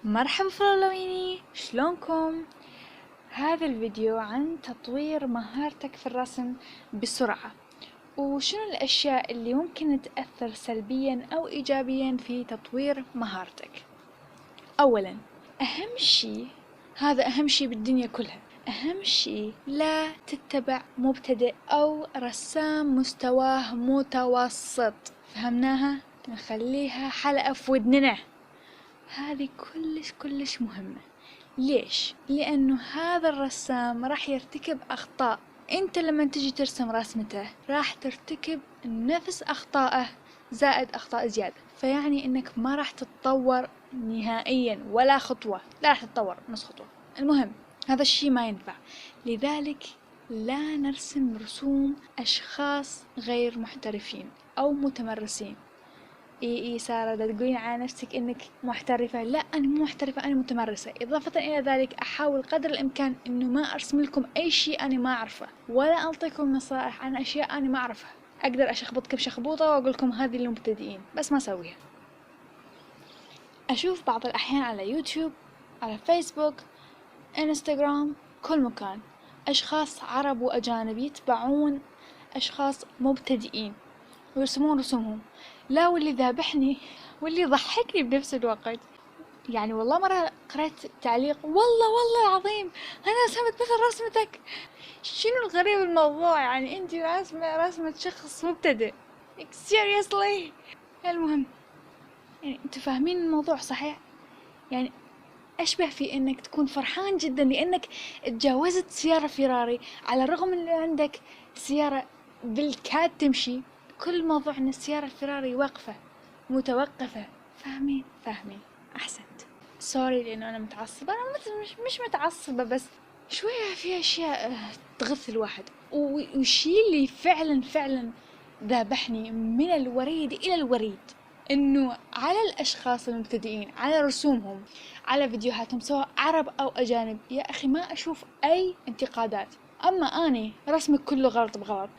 مرحبا فلولويني، شلونكم؟ هذا الفيديو عن تطوير مهارتك في الرسم بسرعة، وشنو الأشياء اللي ممكن تأثر سلبيا أو إيجابيا في تطوير مهارتك. أولا، أهم شي بالدنيا كلها، أهم شي لا تتبع مبتدئ أو رسام مستواه متوسط. فهمناها؟ نخليها حلقة في ودننا. هذه كلش مهمة. ليش؟ لأنه هذا الرسام راح يرتكب أخطاء. أنت لما تجي ترسم رسمته راح ترتكب نفس أخطائه زائد أخطاء زيادة، فيعني أنك ما راح تتطور نهائيا ولا خطوة، لا راح تتطور نص خطوة. المهم، هذا الشي ما ينفع. لذلك لا نرسم رسوم أشخاص غير محترفين أو متمرسين. اي سارة، لا تقولين على نفسك انك محترفة. لا، انا مو محترفة، انا متمرسة. اضافة الى ذلك احاول قدر الامكان انه ما ارسم لكم اي شيء انا ما اعرفه، ولا اعطيكم نصائح عن اشياء انا ما اعرفها. اقدر اشخبطكم شخبوطة واقول لكم هذه للمبتدئين، بس ما اسويها. اشوف بعض الاحيان على يوتيوب، على فيسبوك، انستغرام، كل مكان اشخاص عرب واجانب يتبعون اشخاص مبتدئين ويرسمون رسومهم. لا، واللي ذابحني واللي يضحكني بنفس الوقت، يعني والله مرة قرأت تعليق: والله العظيم أنا رسمت مثل رسمتك. شنو الغريب الموضوع؟ يعني أنت رسمة شخص مبتدئ. seriously. المهم، يعني أنتوا فاهمين الموضوع صحيح؟ يعني أشبه في أنك تكون فرحان جدا لأنك تجاوزت سيارة فيراري، على الرغم أن عندك سيارة بالكاد تمشي. كل موضوع أن السيارة الفيراري واقفة متوقفة. فاهمين؟ أحسنت. سوري لأنه أنا متعصبة. أنا مش متعصبة، بس شوية في أشياء تغث الواحد. والشي اللي فعلا ذابحني من الوريد إلى الوريد إنه على الأشخاص المبتدئين، على رسومهم، على فيديوهاتهم، سواء عرب أو أجانب، يا أخي ما أشوف أي انتقادات. أما أني رسمك كله غلط بغلط،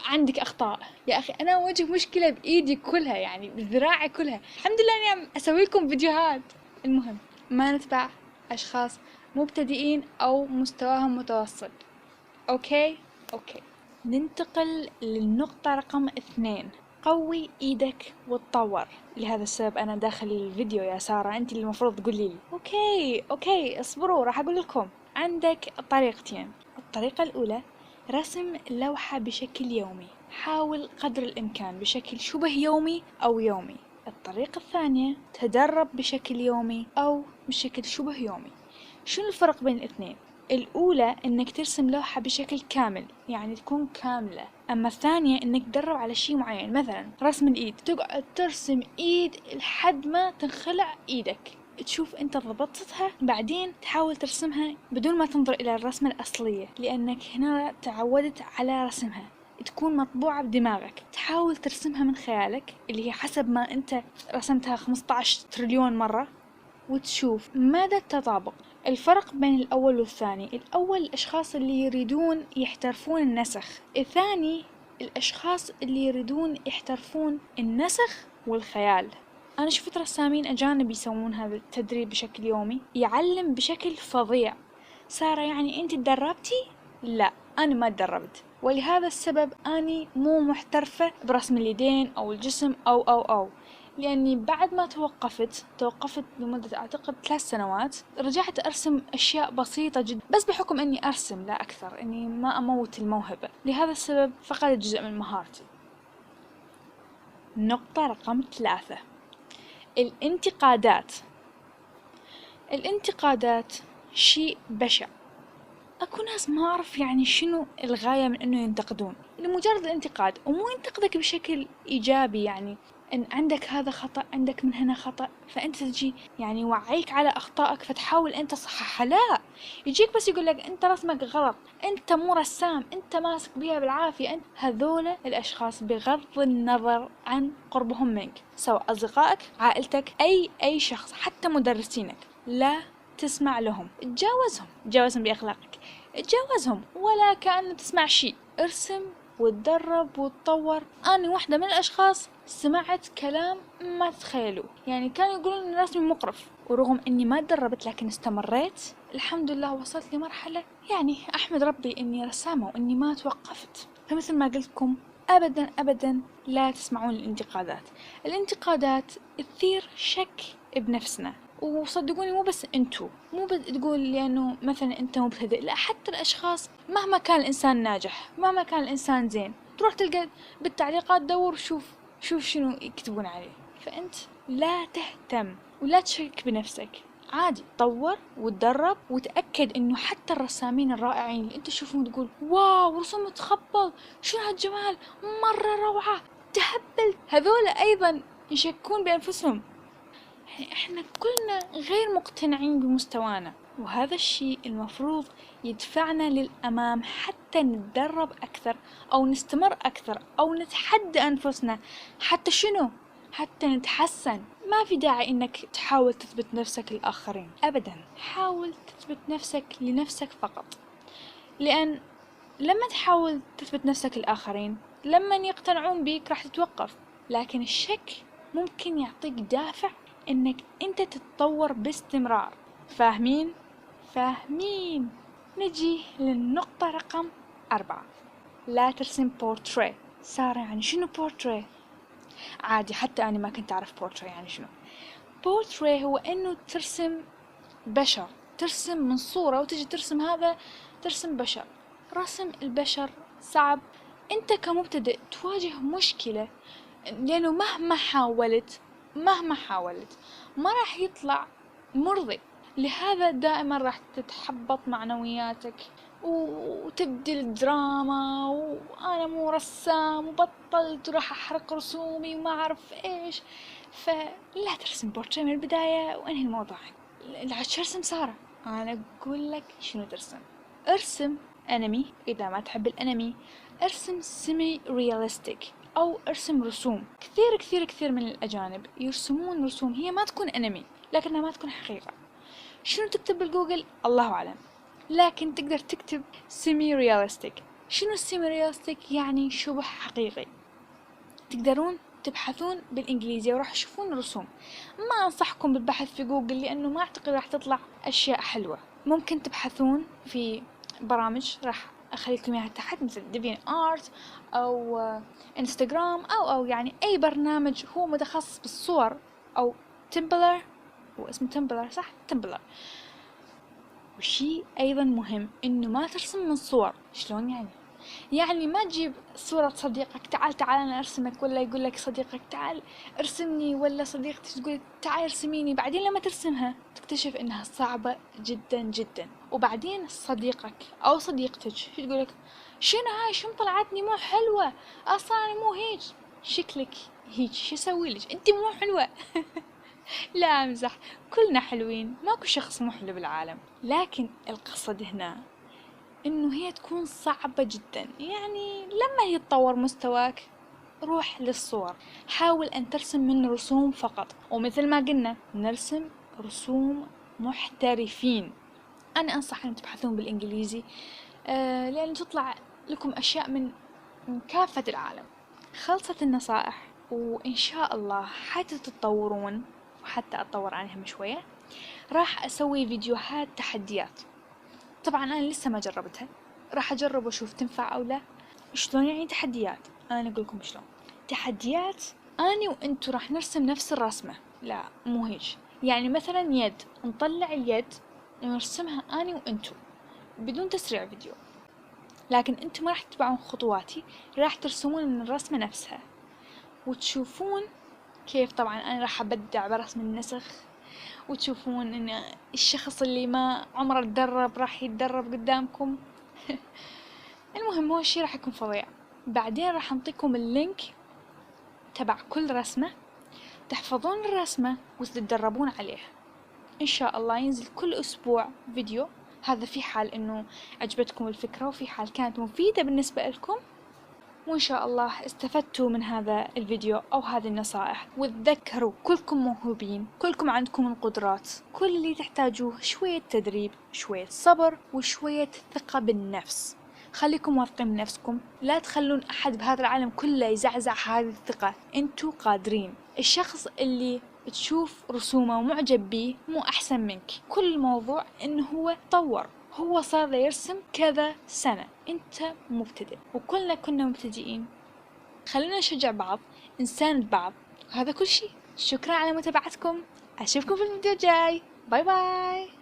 عندك أخطاء. يا أخي أنا أواجه مشكلة بإيدي كلها، يعني بذراعي كلها. الحمد لله إني عم أسوي لكم فيديوهات. المهم، ما نتبع أشخاص مبتدئين أو مستواهم متوسط. أوكي. ننتقل للنقطة رقم 2: قوي إيدك وتطور. لهذا السبب أنا داخل الفيديو يا سارة، أنت اللي المفروض تقولي لي. أوكي اصبروا، راح أقول لكم. عندك طريقتين. الطريقة الأولى: رسم لوحة بشكل يومي. حاول قدر الإمكان بشكل شبه يومي أو يومي. الطريقة الثانية: تدرب بشكل يومي أو بشكل شبه يومي. شنو الفرق بين الاثنين؟ الأولى إنك ترسم لوحة بشكل كامل، يعني تكون كاملة. أما الثانية إنك تدرب على شيء معين، مثلا رسم الإيد، تقعد ترسم إيد لحد ما تنخلع إيدك، تشوف أنت ضبطتها، بعدين تحاول ترسمها بدون ما تنظر إلى الرسمة الأصلية، لأنك هنا تعودت على رسمها، تكون مطبوعة بدماغك. تحاول ترسمها من خيالك اللي هي حسب ما أنت رسمتها 15 تريليون مرة، وتشوف ماذا التطابق. الفرق بين الأول والثاني: الأول الأشخاص اللي يريدون يحترفون النسخ، الثاني الأشخاص اللي يريدون يحترفون النسخ والخيال. أنا شفت رسامين أجانب يسوون هذا التدريب بشكل يومي، يعلم بشكل فظيع. سارة، يعني أنت تدربتي؟ لا، أنا ما تدربت، ولهذا السبب أني مو محترفة برسم اليدين أو الجسم أو لأني بعد ما توقفت لمدة أعتقد 3 سنوات، رجعت أرسم أشياء بسيطة جدا، بس بحكم أني أرسم لا أكثر، أني ما أموت الموهبة. لهذا السبب فقدت جزء من مهارتي. نقطة رقم 3: الانتقادات شيء بشع. أكو ناس ما أعرف يعني شنو الغاية من أنه ينتقدون لمجرد الانتقاد، ومو ينتقدك بشكل إيجابي، يعني إن عندك هذا خطأ، عندك من هنا خطأ، فأنت تجي يعني وعيك على أخطائك فتحاول أنت تصححها. لا، يجيك بس يقول لك أنت رسمك غلط، أنت مو رسام، أنت ماسك بيها بالعافية. أنت هذول الأشخاص بغض النظر عن قربهم منك، سواء أصدقائك، عائلتك، أي شخص، حتى مدرسينك، لا تسمع لهم. تجاوزهم بأخلاقك، تجاوزهم ولا كأن تسمع شيء. ارسم وتدرب وتطور. أنا واحدة من الأشخاص سمعت كلام ما تتخيلوه، يعني كانوا يقولون إن رسمي مقرف. ورغم اني ما تدربت لكن استمريت، الحمد لله وصلت لمرحلة يعني احمد ربي اني رسامة واني ما توقفت. فمثل ما قلت لكم ابدا ابدا لا تسمعون الانتقادات. الانتقادات تثير شك بنفسنا، وصدقوني مو بس انتو، مو بس تقول لانه مثلا انت مبتدئ، لا حتى الاشخاص مهما كان الانسان ناجح، مهما كان الانسان زين، تروح تلقى بالتعليقات دور شوف شنو يكتبون عليه. فانت لا تهتم ولا تشك بنفسك، عادي طور وتدرب وتأكد انه حتى الرسامين الرائعين اللي انت تشوفون تقول واو رسوم تخبل شنو هالجمال مرة روعة تهبل، هذول ايضا يشكون بانفسهم. يعني احنا كلنا غير مقتنعين بمستوانا، وهذا الشيء المفروض يدفعنا للأمام حتى نتدرب أكثر أو نستمر أكثر أو نتحدى أنفسنا، حتى شنو؟ حتى نتحسن. ما في داعي إنك تحاول تثبت نفسك للآخرين أبدا، حاول تثبت نفسك لنفسك فقط، لأن لما تحاول تثبت نفسك للآخرين لما يقتنعون بيك راح تتوقف، لكن الشك ممكن يعطيك دافع إنك أنت تتطور باستمرار. فاهمين؟ فاهمين؟ نجي للنقطة رقم 4، لا ترسم بورتريه. سارة يعني شنو بورتريه؟ عادي حتى أنا ما كنت أعرف بورتريه يعني شنو. بورتريه هو إنه ترسم بشر، ترسم من صورة وتجي ترسم هذا، ترسم بشر. رسم البشر صعب، أنت كمبتدئ تواجه مشكلة، لأنه مهما حاولت ما راح يطلع مرضي. لهذا دائما راح تتحبط معنوياتك وتبدي الدراما وأنا مو رسام وبطلت وراح أحرق رسومي وما أعرف إيش. فلا ترسم بورتريه من البداية وانهي الموضوع. لا ترسم سارة، أنا أقول لك شنو ترسم. ارسم أنمي إذا ما تحب الأنمي، ارسم سيمي رياليستيك أو ارسم رسوم. كثير من الأجانب يرسمون رسوم هي ما تكون أنمي لكنها ما تكون حقيقة. شنو تكتب بالجوجل الله أعلم، لكن تقدر تكتب سيمي رياليستيك. شنو السيمي رياليستيك؟ يعني شبه حقيقي. تقدرون تبحثون بالإنجليزية وراح تشوفون رسوم. ما أنصحكم بالبحث في جوجل لأنه ما أعتقد راح تطلع أشياء حلوة. ممكن تبحثون في برامج راح أخليكم إياها تحت مثل ديفين آرت أو إنستغرام أو يعني أي برنامج هو متخصص بالصور، أو تمبلر، هو اسمه تمبلر صح؟ تمبلر. وشي أيضا مهم إنه ما ترسم من صور. شلون يعني؟ يعني ما تجيب صورة صديقك تعال أنا أرسمك، ولا يقول لك صديقك تعال ارسمني، ولا صديقتك تقول تعال ارسميني، بعدين لما ترسمها تكتشف إنها صعبة جدا. وبعدين صديقك أو صديقتك تقول لك شنو هاي، شو طلعتني مو حلوة، أصلا أنا مو هيك شكلك هيك، شو أسوي لك أنت مو حلوة. لا أمزح، كلنا حلوين، ماكو شخص مو حلو بالعالم، لكن القصد هنا إنه هي تكون صعبة جدا. يعني لما يتطور مستواك روح للصور، حاول أن ترسم من رسوم فقط، ومثل ما قلنا نرسم رسوم محترفين. أنا أنصح أن تبحثون بالإنجليزي لأن تطلع لكم أشياء من كافة العالم. خلصت النصائح، وإن شاء الله حتى تتطورون وحتى أتطور عنهم شوية راح أسوي فيديوهات تحديات. طبعا أنا لسه ما جربتها، راح أجرب وأشوف تنفع أو لا. شلون يعني تحديات؟ أنا أقول لكم شلون تحديات. أنا وأنتو راح نرسم نفس الرسمة، لا مو هيك. يعني مثلا يد، نطلع اليد ونرسمها أنا وأنتو بدون تسريع فيديو، لكن أنتو ما راح تتبعون خطواتي، راح ترسمون من الرسمة نفسها وتشوفون كيف. طبعا أنا راح أبدع برسم النسخ، وتشوفون إن الشخص اللي ما عمره تدرب راح يتدرب قدامكم. المهم هو الشي راح يكون فظيع. بعدين راح نعطيكم اللينك تبع كل رسمة، تحفظون الرسمة وتتدربون عليها. إن شاء الله ينزل كل أسبوع فيديو، هذا في حال إنه عجبتكم الفكرة وفي حال كانت مفيدة بالنسبة لكم، وإن شاء الله استفدتوا من هذا الفيديو أو هذه النصائح. وتذكروا كلكم موهوبين، كلكم عندكم القدرات، كل اللي تحتاجوه شوية تدريب، شوية صبر، وشوية ثقة بالنفس. خليكم واثقين من نفسكم، لا تخلون أحد بهذا العالم كله يزعزع هذه الثقة. أنتوا قادرين. الشخص اللي تشوف رسومه ومعجب بيه مو أحسن منك. كل الموضوع إنه هو طور، هو صار يرسم كذا سنة، أنت مبتدئ وكلنا كنا مبتدئين. خلينا نشجع بعض، نساند بعض، هذا كل شيء. شكرا على متابعتكم، أشوفكم في الفيديو الجاي. باي باي.